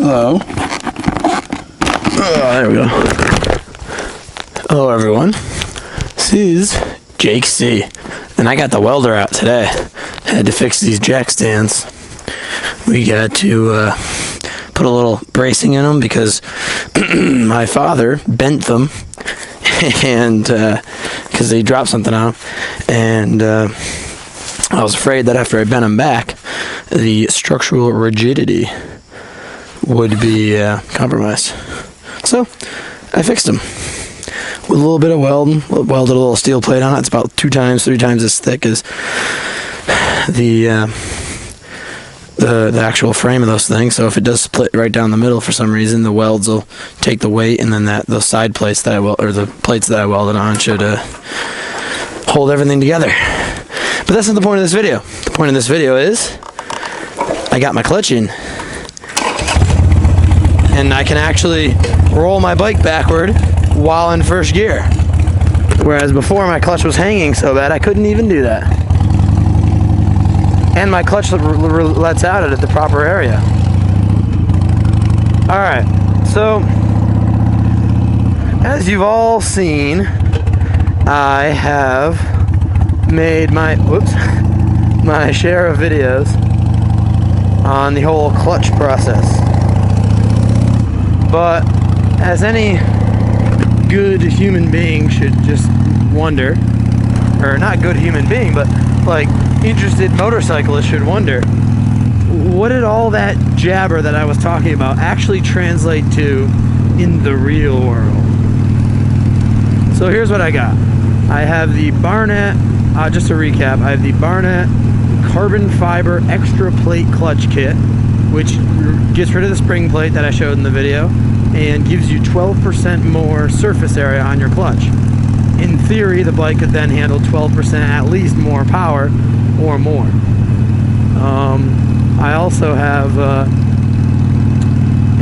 Hello. There we go. Hello, everyone. This is Jake C. And I got the welder out today. Had to fix these jack stands. We got to put a little bracing in them because my father bent them, and because they dropped something on them, and I was afraid that after I bent them back, the structural rigidity would be compromised. So I fixed them with a little bit of welding. Welded a little steel plate on it. It's about 3 times as thick as the actual frame of those things. So if it does split right down the middle for some reason, the welds will take the weight, and then those side plates that the plates that I welded on should hold everything together. But that's not the point of this video. The point of this video is I got my clutch in, and I can actually roll my bike backward while in first gear. Whereas before my clutch was hanging so bad I couldn't even do that. And my clutch lets out at the proper area. Alright, so as you've all seen, I have made my share of videos on the whole clutch process. But as any good human being should just wonder, or not good human being, but like interested motorcyclist should wonder, what did all that jabber that I was talking about actually translate to in the real world? So here's what I got. I have the Barnett, just to recap, I have the Barnett carbon fiber extra plate clutch kit, which gets rid of the spring plate that I showed in the video and gives you 12% more surface area on your clutch. In theory, the bike could then handle 12% at least more power or more. I also have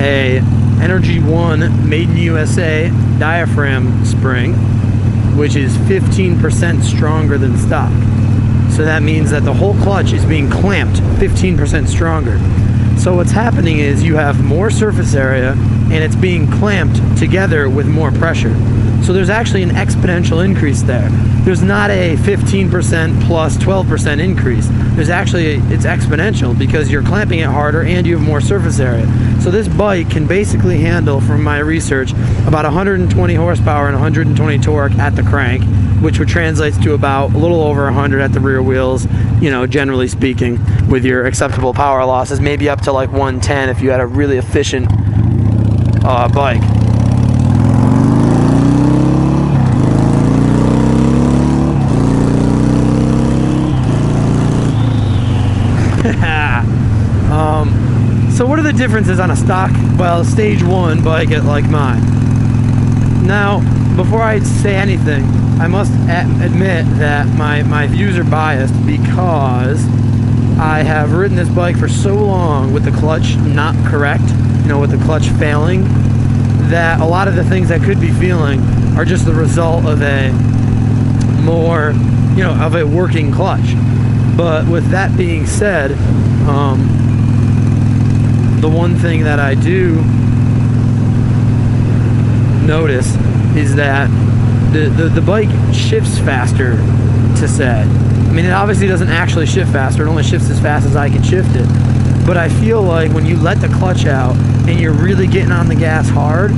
a Energy One made in USA diaphragm spring, which is 15% stronger than stock. So that means that the whole clutch is being clamped 15% stronger. So what's happening is you have more surface area and it's being clamped together with more pressure. So there's actually an exponential increase there. There's not a 15% plus 12% increase. There's actually, it's exponential because you're clamping it harder and you have more surface area. So this bike can basically handle, from my research, about 120 horsepower and 120 torque at the crank, which would translate to about a little over 100 at the rear wheels, you know, generally speaking, with your acceptable power losses, maybe up to like 110 if you had a really efficient bike. So what are the differences on a stock, well, stage 1 bike like mine? Now, before I say anything, I must admit that my views are biased because I have ridden this bike for so long with the clutch not correct, you know, with the clutch failing, that a lot of the things I could be feeling are just the result of a more, you know, of a working clutch. But with that being said, the one thing that I do notice is that the bike shifts faster, to say. I mean, it obviously doesn't actually shift faster. It only shifts as fast as I can shift it. But I feel like when you let the clutch out and you're really getting on the gas hard,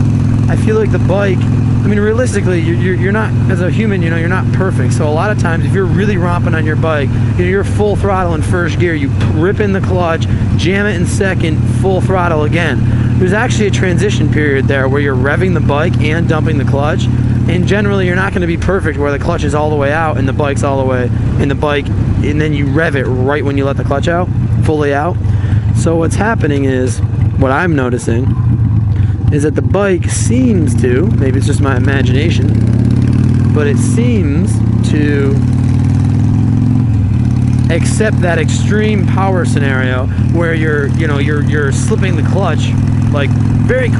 I feel like the bike, I mean, realistically, you're not, as a human, you know, you're not perfect. So a lot of times, if you're really romping on your bike, you know, you're full throttle in first gear, you rip in the clutch, jam it in second, full throttle again. There's actually a transition period there where you're revving the bike and dumping the clutch. And generally, you're not going to be perfect where the clutch is all the way out and the bike's all the way in the bike, and then you rev it right when you let the clutch out, fully out. So what's happening is, what I'm noticing is that the bike seems to, maybe it's just my imagination, but it seems to accept that extreme power scenario where you're slipping the clutch like very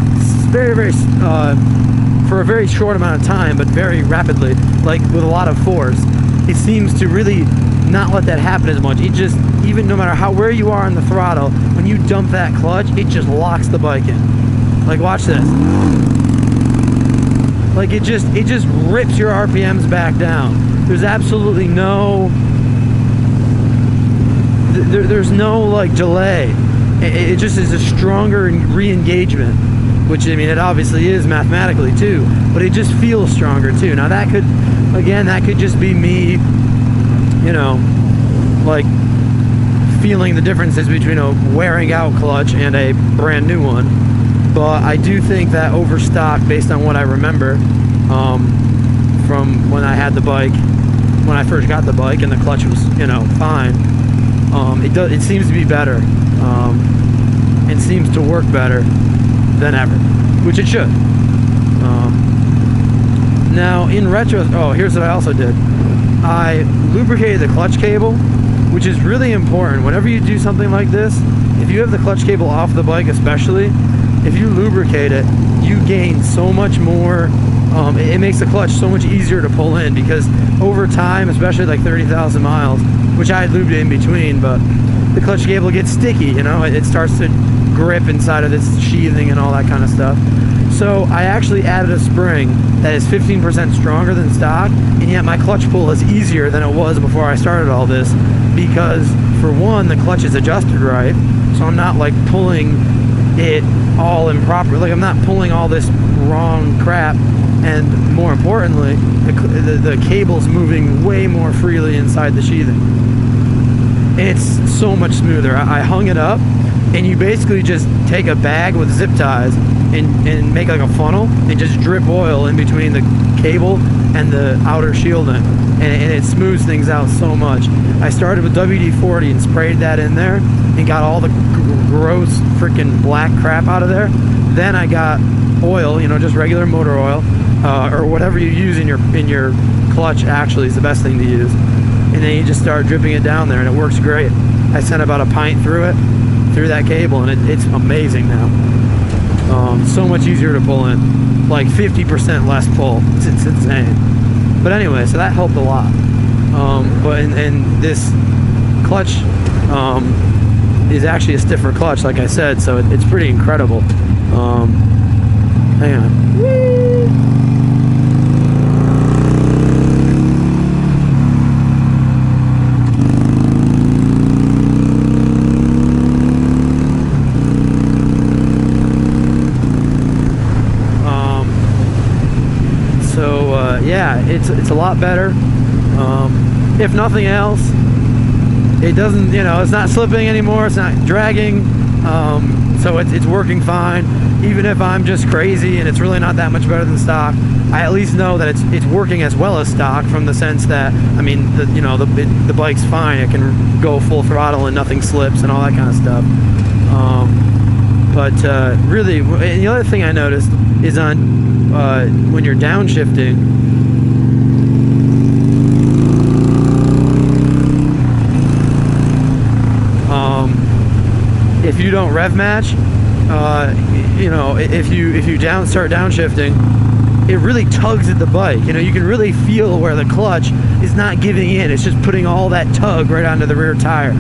for a very short amount of time, but very rapidly, like with a lot of force. it seems to really not let that happen as much. It just, even no matter where you are on the throttle, when you dump that clutch, it just locks the bike in. Like, watch this. Like, it just rips your RPMs back down. There's absolutely no, there's no like delay. It just is a stronger re-engagement, which, I mean, it obviously is mathematically too, but it just feels stronger too. Now that could just be me, you know, like feeling the differences between a wearing out clutch and a brand new one. But I do think that overstock, based on what I remember from when I had the bike, when I first got the bike and the clutch was, you know, fine, it seems to be better, and seems to work better than ever, which it should. Now in retro, here's what I also did. I lubricated the clutch cable, which is really important. Whenever you do something like this, if you have the clutch cable off the bike especially, if you lubricate it, you gain so much more. It makes the clutch so much easier to pull in, because over time, especially like 30,000 miles, which I had lubed in between, but the clutch cable gets sticky, you know, it starts to grip inside of this sheathing and all that kind of stuff. So I actually added a spring that is 15% stronger than stock, and yet my clutch pull is easier than it was before I started all this, because for one, the clutch is adjusted right, so I'm not like pulling it all improper, like I'm not pulling all this wrong crap, and more importantly, the cable's moving way more freely inside the sheathing. It's so much smoother. I hung it up, and you basically just take a bag with zip ties and make like a funnel and just drip oil in between the cable and the outer shielding, and it smooths things out so much. I started with WD-40 and sprayed that in there and got all the gross freaking black crap out of there. Then I got oil, you know, just regular motor oil, or whatever you use in your clutch actually is the best thing to use. And then you just start dripping it down there, and it works great. I sent about a pint through that cable, and it's amazing now. So much easier to pull in, like 50% less pull. It's insane. But anyway, so that helped a lot. But in this clutch is actually a stiffer clutch, like I said, so it's pretty incredible. Hang on. Whee! Yeah, it's a lot better. If nothing else, it doesn't, you know, it's not slipping anymore, it's not dragging, so it's working fine. Even if I'm just crazy and it's really not that much better than stock, I at least know that it's working as well as stock, from the sense that, I mean, the bike's fine, it can go full throttle and nothing slips and all that kind of stuff. But really, and the other thing I noticed is when you're downshifting, if you don't rev match, you know, if you start downshifting, it really tugs at the bike. You know, you can really feel where the clutch is not giving in. It's just putting all that tug right onto the rear tire,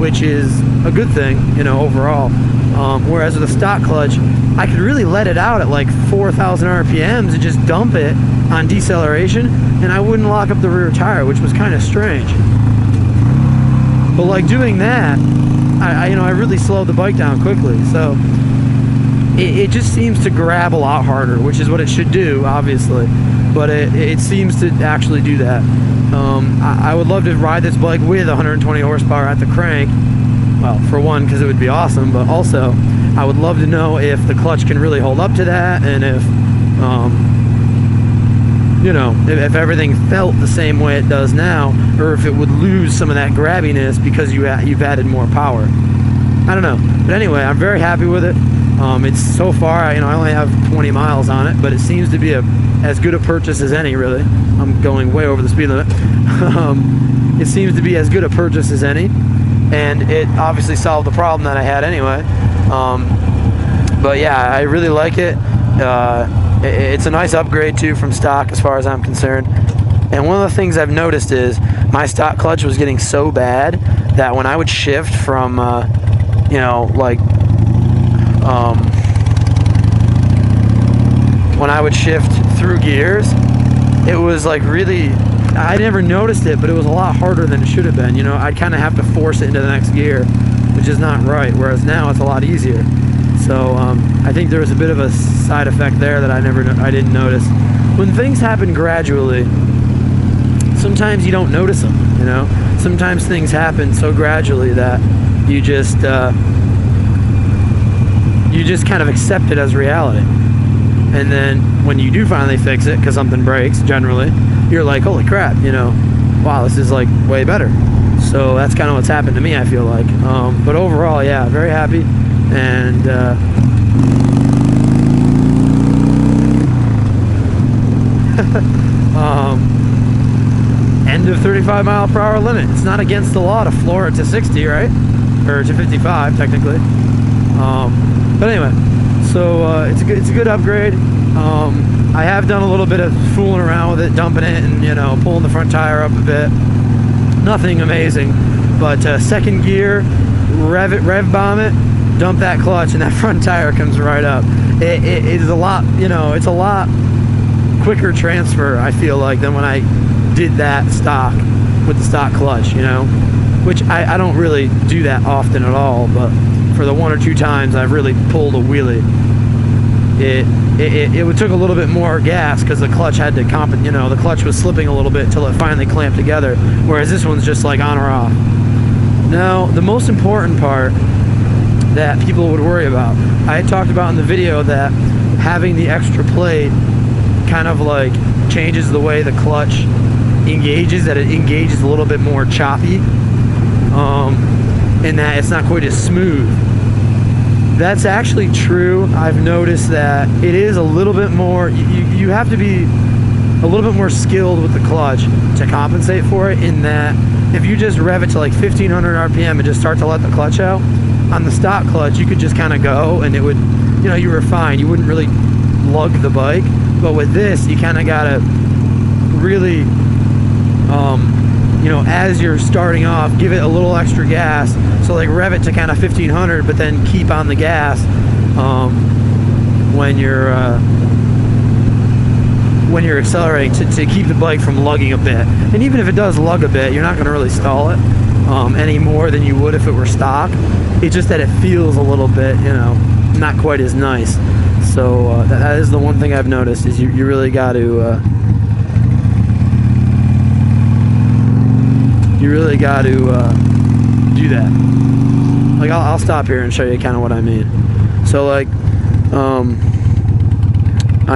which is a good thing, you know, overall. Whereas with a stock clutch, I could really let it out at like 4,000 RPMs and just dump it on deceleration, and I wouldn't lock up the rear tire, which was kind of strange. But like doing that, I really slowed the bike down quickly. So it just seems to grab a lot harder, which is what it should do, obviously. But it seems to actually do that. I would love to ride this bike with 120 horsepower at the crank. Well, for one, because it would be awesome, but also I would love to know if the clutch can really hold up to that, and if you know, if everything felt the same way it does now, or if it would lose some of that grabbiness because you've added more power. I don't know. But anyway, I'm very happy with it. It's so far, I only have 20 miles on it, but it seems to be as good a purchase as any, really. I'm going way over the speed limit. It seems to be as good a purchase as any, and it obviously solved the problem that I had anyway. But yeah, I really like it. It's a nice upgrade too from stock as far as I'm concerned. And one of the things I've noticed is my stock clutch was getting so bad that when I would shift from, when I would shift through gears, it was like really, I never noticed it, but it was a lot harder than it should have been. I'd kind of have to force it into the next gear, which is not right, whereas now it's a lot easier. So I think there was a bit of a side effect there that I didn't notice. When things happen gradually, sometimes you don't notice them, Sometimes things happen so gradually that you just kind of accept it as reality. And then when you do finally fix it, because something breaks, generally, you're like, holy crap, wow, this is like way better. So that's kind of what's happened to me, I feel like. But overall, yeah, very happy. And end of 35 mile per hour limit. It's not against the law to floor it to 60, right? Or to 55, technically. But anyway, so it's a good upgrade. I have done a little bit of fooling around with it, dumping it, and pulling the front tire up a bit. Nothing amazing, but second gear, rev bomb it, dump that clutch, and that front tire comes right up. It is a lot, it's a lot quicker transfer, I feel like, than when I did that stock with the stock clutch, which I don't really do that often at all, but for the one or two times I've really pulled a wheelie, it took a little bit more gas because the clutch had to the clutch was slipping a little bit until it finally clamped together, whereas this one's just like on or off. Now, the most important part that people would worry about, I had talked about in the video that having the extra plate kind of like changes the way the clutch engages, that it engages a little bit more choppy, and that it's not quite as smooth. That's actually true. I've noticed that it is a little bit more, you have to be a little bit more skilled with the clutch to compensate for it, in that if you just rev it to like 1500 RPM and just start to let the clutch out, on the stock clutch you could just kind of go and it would, you were fine. You wouldn't really lug the bike. But with this, you kind of gotta really, as you're starting off, give it a little extra gas. So like rev it to kind of 1500, but then keep on the gas when you're accelerating to keep the bike from lugging a bit. And even if it does lug a bit, you're not going to really stall it any more than you would if it were stock. It's just that it feels a little bit, not quite as nice. So that is the one thing I've noticed, is you really got to do that. Like I'll stop here and show you kind of what I mean. So like I'm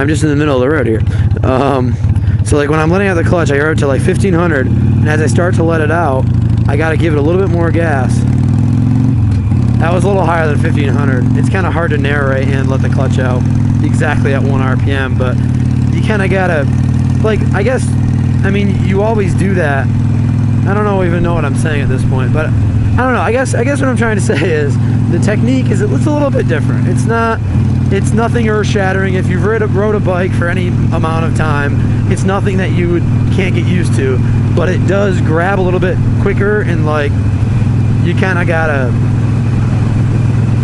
just in the middle of the road here. So like when I'm letting out the clutch, I rev it to like 1500, and as I start to let it out, I got to give it a little bit more gas. That was a little higher than 1500. It's kind of hard to narrate and let the clutch out exactly at 1 RPM, but you kind of gotta, like, you always do that. I don't even know what I'm saying at this point, but I don't know. I guess what I'm trying to say is the technique it's a little bit different. It's nothing earth-shattering. If you've rode a bike for any amount of time, it's nothing that you can't get used to, but it does grab a little bit quicker, and like you kind of gotta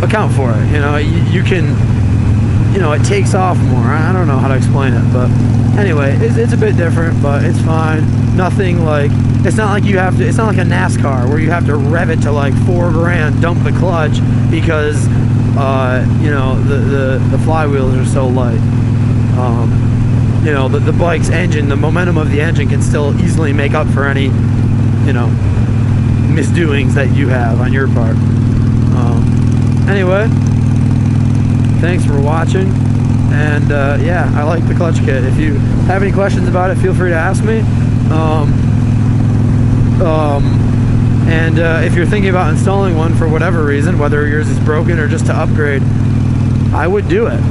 account for it. You can, it takes off more. I don't know how to explain it, but anyway, it's a bit different, but it's fine. Nothing like, it's not like it's not like a NASCAR where you have to rev it to like 4 grand, dump the clutch because the flywheels are so light. The bike's engine, the momentum of the engine can still easily make up for any misdoings that you have on your part. Anyway, thanks for watching, and yeah, I like the clutch kit. If you have any questions about it, feel free to ask me. And if you're thinking about installing one for whatever reason, whether yours is broken or just to upgrade, I would do it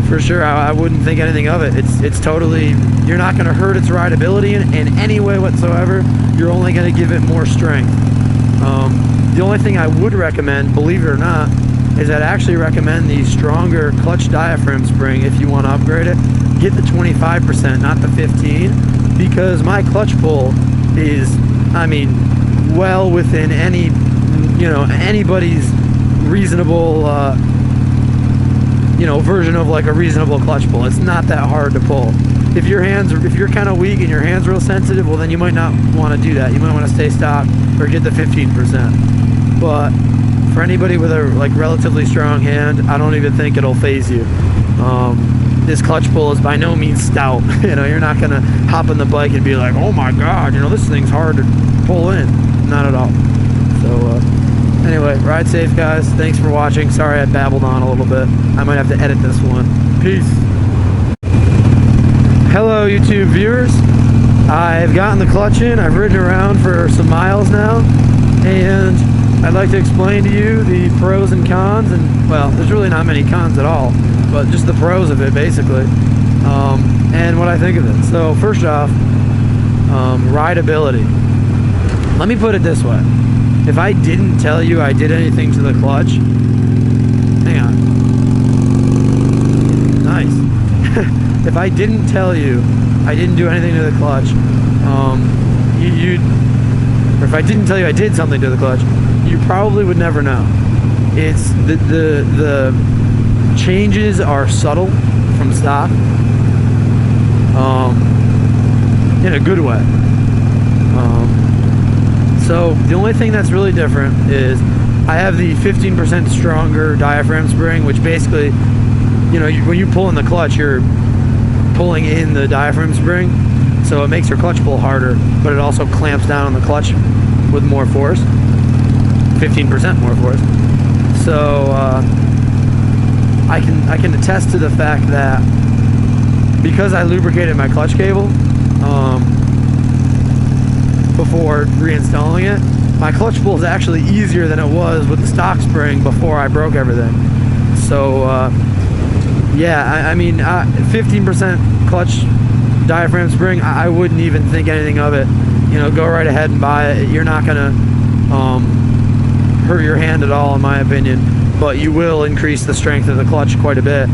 for sure. I wouldn't think anything of it. It's totally, you're not going to hurt its rideability in any way whatsoever. You're only going to give it more strength. The only thing I would recommend, believe it or not, is I'd actually recommend the stronger clutch diaphragm spring if you want to upgrade it. Get the 25%, not the 15, because my clutch pull is, I mean, well within any, anybody's reasonable, version of like a reasonable clutch pull. It's not that hard to pull. If you're kind of weak and your hands real sensitive, well then you might not want to do that. You might want to stay stock or get the 15%. But for anybody with a like relatively strong hand, I don't even think it'll phase you. This clutch pull is by no means stout. You're not gonna hop on the bike and be like, oh my god, this thing's hard to pull in. Not at all. So anyway, ride safe, guys. Thanks for watching. Sorry I babbled on a little bit. I might have to edit this one. Peace. Hello, YouTube viewers. I've gotten the clutch in. I've ridden around for some miles now, and I'd like to explain to you the pros and cons. And well, there's really not many cons at all, but just the pros of it, basically, and what I think of it. So first off, rideability. Let me put it this way. If I didn't tell you I did anything to the clutch, hang on. Nice. If I didn't tell you I didn't do anything to the clutch, or if I didn't tell you I did something to the clutch, you probably would never know. It's the changes are subtle from stock, in a good way. So the only thing that's really different is I have the 15% stronger diaphragm spring, which basically, when you pull in the clutch, you're pulling in the diaphragm spring, so it makes your clutch pull harder, but it also clamps down on the clutch with more force, 15% more force. So I can attest to the fact that because I lubricated my clutch cable before reinstalling it, my clutch pull is actually easier than it was with the stock spring before I broke everything. So yeah, I mean, 15% clutch diaphragm spring, I wouldn't even think anything of it. Go right ahead and buy it. You're not gonna hurt your hand at all, in my opinion, but you will increase the strength of the clutch quite a bit.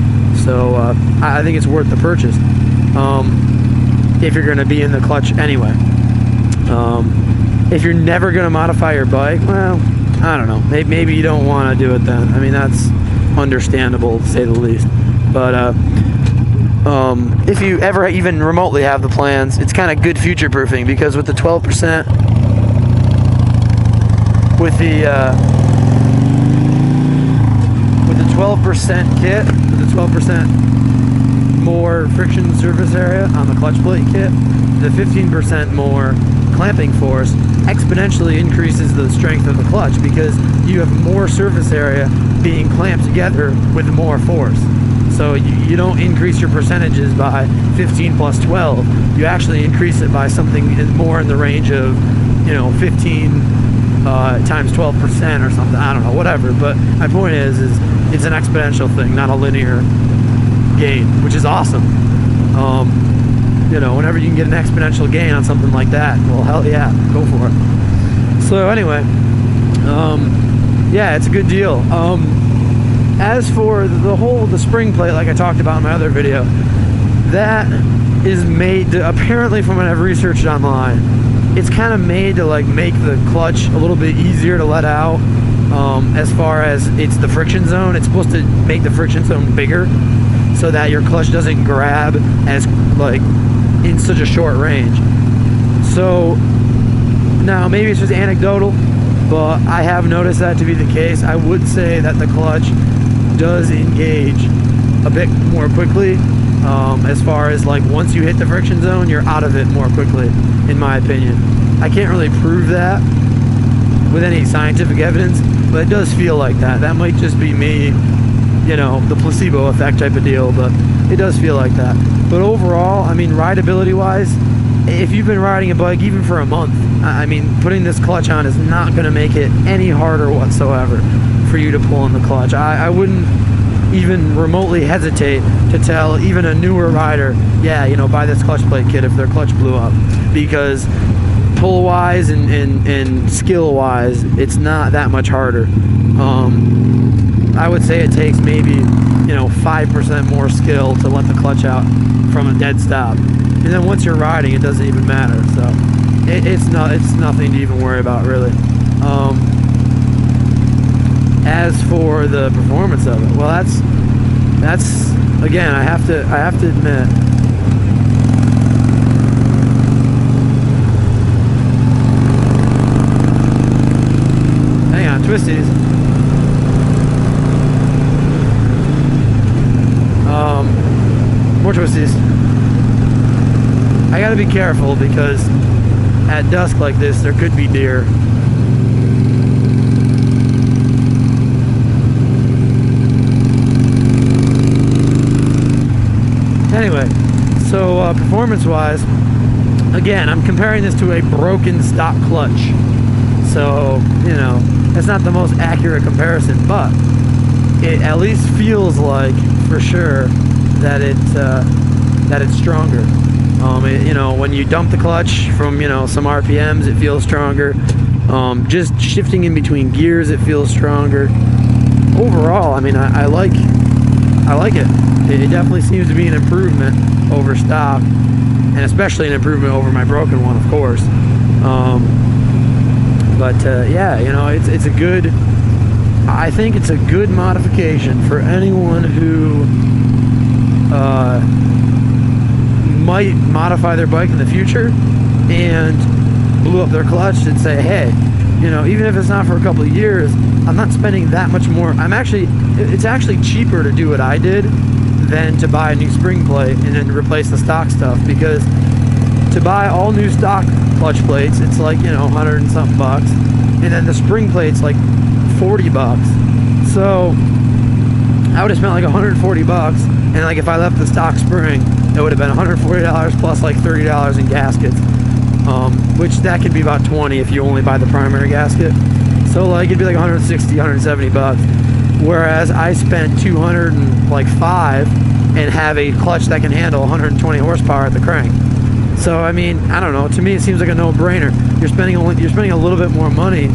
So I think it's worth the purchase if you're gonna be in the clutch anyway. If you're never gonna modify your bike, well, I don't know, maybe you don't want to do it then. I mean, that's understandable to say the least. But if you ever even remotely have the plans, it's kind of good future proofing, because with the 12%, with the 12% kit, with the 12% more friction surface area on the clutch plate kit, the 15% more clamping force exponentially increases the strength of the clutch, because you have more surface area being clamped together with more force. So you don't increase your percentages by 15 plus 12. You actually increase it by something more in the range of, 15 times 12% or something. I don't know, whatever. But my point is it's an exponential thing, not a linear gain, which is awesome. Whenever you can get an exponential gain on something like that, well, hell yeah, go for it. So anyway, yeah, it's a good deal. As for the spring plate, like I talked about in my other video, that is made to, apparently from what I've researched online, it's kind of made to like make the clutch a little bit easier to let out. As far as it's the friction zone, it's supposed to make the friction zone bigger so that your clutch doesn't grab as like in such a short range. So now maybe it's just anecdotal, but I have noticed that to be the case. I would say that the clutch does engage a bit more quickly, as far as like once you hit the friction zone, you're out of it more quickly, in my opinion. I can't really prove that with any scientific evidence, but it does feel like that. That might just be me, the placebo effect type of deal, but it does feel like that. But overall, I mean, rideability wise, if you've been riding a bike even for a month, I mean, putting this clutch on is not going to make it any harder whatsoever for you to pull in the clutch. I wouldn't even remotely hesitate to tell even a newer rider, yeah, buy this clutch plate kit if their clutch blew up, because pull wise and skill wise, it's not that much harder. I would say it takes maybe 5% more skill to let the clutch out from a dead stop. And then once you're riding, it doesn't even matter. So it's nothing to even worry about, really. As for the performance of it, well, that's again, I have to admit, hang on, twisties. More twisties. I gotta be careful because at dusk like this, there could be deer. Anyway, so performance-wise, again, I'm comparing this to a broken stock clutch. So, that's not the most accurate comparison, but it at least feels like, for sure, that it's stronger. When you dump the clutch from some RPMs, it feels stronger. Just shifting in between gears, it feels stronger. Overall, I like it. It definitely seems to be an improvement over stock, and especially an improvement over my broken one, of course. It's a good. I think it's a good modification for anyone who might modify their bike in the future and blew up their clutch and say, hey, even if it's not for a couple of years, I'm not spending that much more. It's actually cheaper to do what I did than to buy a new spring plate and then replace the stock stuff, because to buy all new stock clutch plates, it's like, 100 and something bucks, and then the spring plate's like 40 bucks. So I would have spent like 140 bucks, and like if I left the stock spring, it would have been $140 plus like $30 in gaskets, which that could be about 20 if you only buy the primary gasket. So like it'd be like 160, 170 bucks. Whereas I spent 205 and have a clutch that can handle 120 horsepower at the crank. So I don't know. To me, it seems like a no-brainer. You're spending a little bit more money,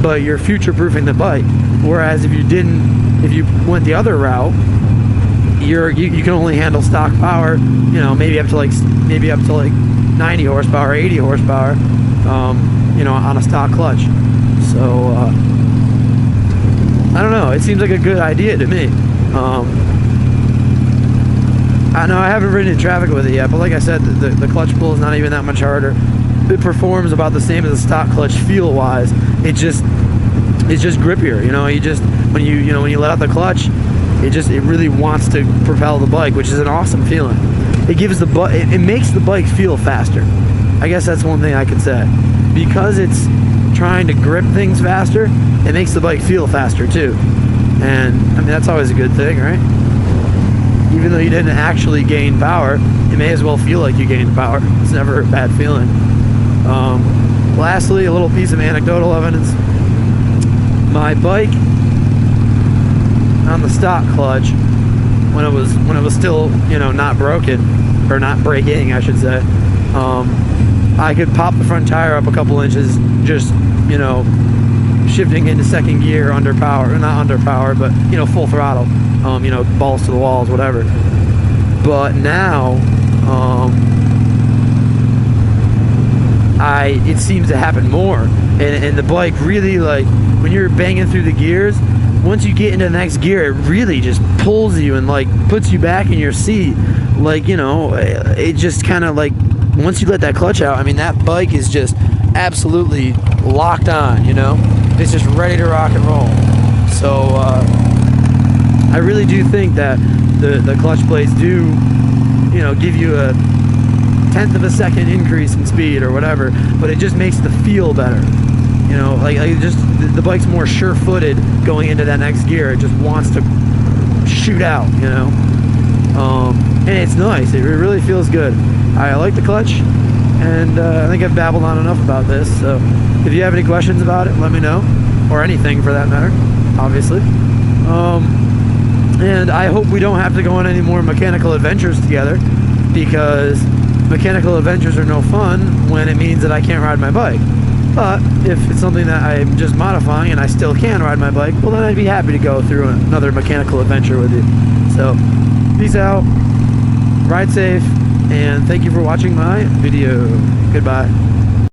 but you're future-proofing the bike. Whereas if you went the other route, you can only handle stock power, maybe up to like 90 horsepower, 80 horsepower, on a stock clutch. So I don't know. It seems like a good idea to me. I know I haven't ridden in traffic with it yet, but like I said, the clutch pull is not even that much harder. It performs about the same as a stock clutch feel-wise. It's just grippier. When you let out the clutch, it really wants to propel the bike, which is an awesome feeling. It makes the bike feel faster. I guess that's one thing I could say. Because it's trying to grip things faster, it makes the bike feel faster too. And that's always a good thing, right? Even though you didn't actually gain power, it may as well feel like you gained power. It's never a bad feeling. Lastly, a little piece of anecdotal evidence. My bike on the stock clutch, when it was still not broken, or not breaking, I should say, I could pop the front tire up a couple inches, just shifting into second gear under power, not under power, but full throttle, balls to the walls, whatever. But now it seems to happen more, and the bike really, like, when you're banging through the gears, once you get into the next gear, it really just pulls you and like puts you back in your seat. Like, it just kind of like, once you let that clutch out, that bike is just absolutely locked on, it's just ready to rock and roll. So I really do think that the clutch plates do give you a 1/10 of a second increase in speed or whatever, but it just makes the feel better. The bike's more sure-footed going into that next gear. It just wants to shoot out, and it's nice. It really feels good. I like the clutch, and I think I've babbled on enough about this. So if you have any questions about it, let me know, or anything for that matter, obviously. And I hope we don't have to go on any more mechanical adventures together, because mechanical adventures are no fun when it means that I can't ride my bike. But if it's something that I'm just modifying and I still can ride my bike, well, then I'd be happy to go through another mechanical adventure with you. So, peace out, ride safe, and thank you for watching my video. Goodbye.